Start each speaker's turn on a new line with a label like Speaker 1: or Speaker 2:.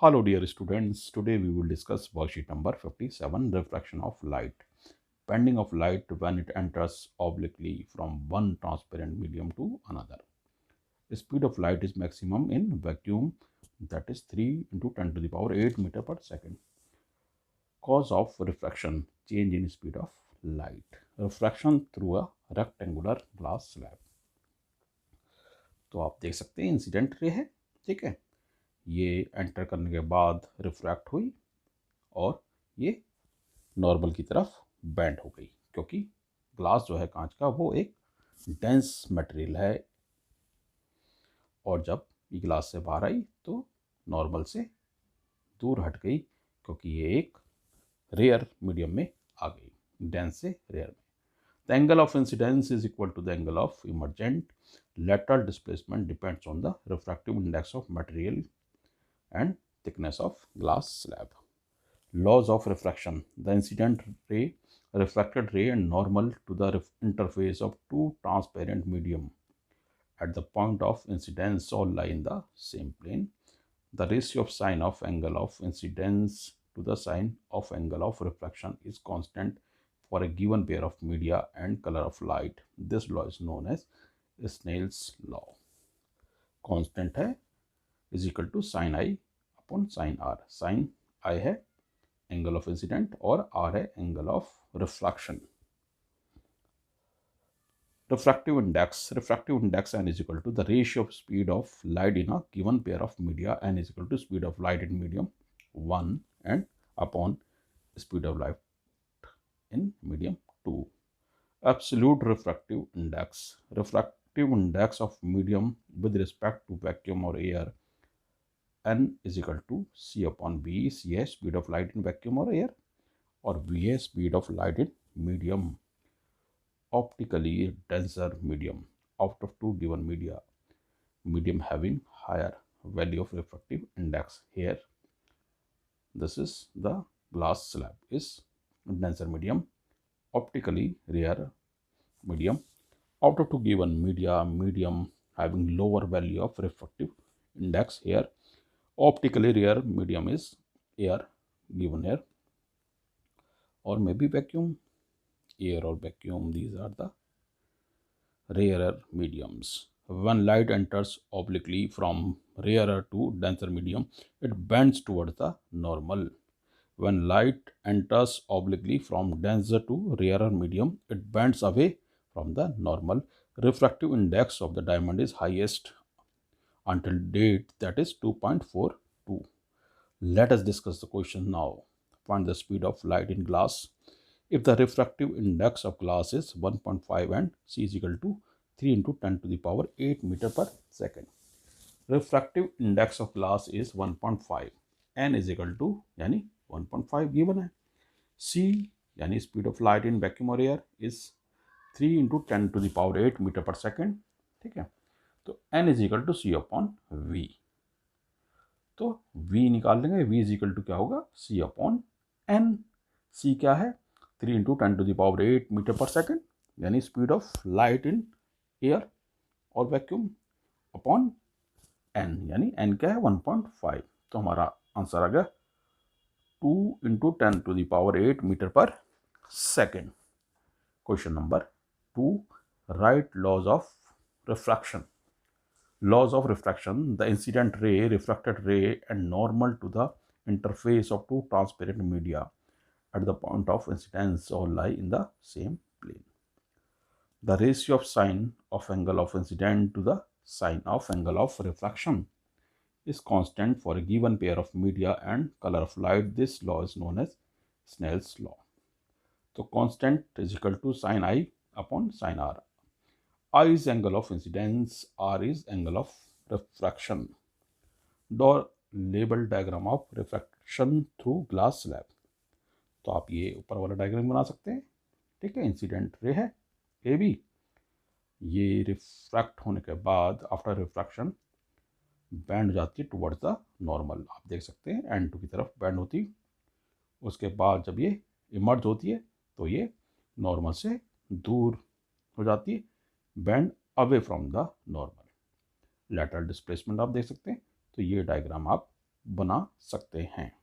Speaker 1: Hello dear students, today we will discuss worksheet number 57, refraction of light. Bending of light when it enters obliquely from one transparent medium to another. The speed of light is maximum in vacuum, that is 3 into 10 to the power 8 meter per second. Cause of refraction, change in speed of light. Refraction through a rectangular glass slab. तो आप देख सकते हैं incident ray है, ठीक है। ये enter करने के बाद रिफ्रैक्ट हुई और ये नॉर्मल की तरफ बेंड हो गई, क्योंकि ग्लास जो है कांच का वो एक डेंस मटेरियल है, और जब ये ग्लास से बाहर आई तो नॉर्मल से दूर हट गई, क्योंकि ये एक रेयर मीडियम में आ गई, डेंस से रेयर में. The angle of incidence is equal to the angle of emergent. Lateral displacement depends on the refractive index of material and thickness of glass slab. Laws of refraction. The incident ray, refracted ray and normal to the interface of two transparent medium at the point of incidence all lie in the same plane. The ratio of sine of angle of incidence to the sine of angle of refraction is constant for a given pair of media and color of light. This law is known as Snell's law. Constant है is equal to sin I upon sin R. Sin I है angle of incident और R है angle of refraction. Refractive index n is equal to the ratio of speed of light in a given pair of media. N is equal to speed of light in medium 1 and upon speed of light in medium 2. Absolute refractive index of medium with respect to vacuum or air, n is equal to c upon v. C है speed of light in vacuum or air, और v है speed of light in medium, optically denser medium. Out of two given medium having higher value of refractive index, here this is the glass slab is denser medium, optically rare medium. Out of two given medium having lower value of refractive index, here optically rare medium is air given here, or maybe vacuum. Air or vacuum, these are the rarer mediums. When light enters obliquely from rarer to denser medium, it bends towards the normal. When light enters obliquely from denser to rarer medium, it bends away from the normal. Refractive index of the diamond is highest until date, that is 2.42. Let us discuss the question now. Find the speed of light in glass. If the refractive index of glass is 1.5 and c is equal to 3 into 10 to the power 8 meter per second. Refractive index of glass is 1.5. n is equal to यानी 1.5 given है. c यानी speed of light in vacuum or air is 3 into 10 to the power 8 meter per second. ठीक है, तो n is equal to c upon v. तो v निकाल लेंगे. v is equal to क्या होगा, c upon n. c क्या है, 3 into 10 to the power 8 metre पर सेकेंड, यानी speed of light in air और वैक्यूम, अपॉन n, यानी n क्या है 1.5. तो हमारा आंसर आ गया 2 into 10 to the power 8 metre पर second. Question number 2, write laws of refraction. Laws of refraction. The incident ray, refracted ray and normal to the interface of two transparent media at the point of incidence all lie in the same plane. The ratio of sine of angle of incident to the sine of angle of refraction is constant for a given pair of media and color of light. This law is known as Snell's law. So constant is equal to sine I upon sine R. I is angle of incidence, R is angle of refraction. Draw label diagram of refraction through glass slab. तो आप ये ऊपर वाला diagram बना सकते हैं. ठीक है, इंसिडेंट रे है ए बी, ये रिफ्रैक्ट होने के बाद आफ्टर रिफ्रैक्शन बैंड हो जाती है टुवर्ड्स द नॉर्मल. आप देख सकते हैं N2 की तरफ बैंड होती. उसके बाद जब ये इमर्ज होती है तो ये नॉर्मल से दूर हो जाती है, band away from the normal. Lateral displacement आप देख सकते हैं. तो ये डायग्राम आप बना सकते हैं।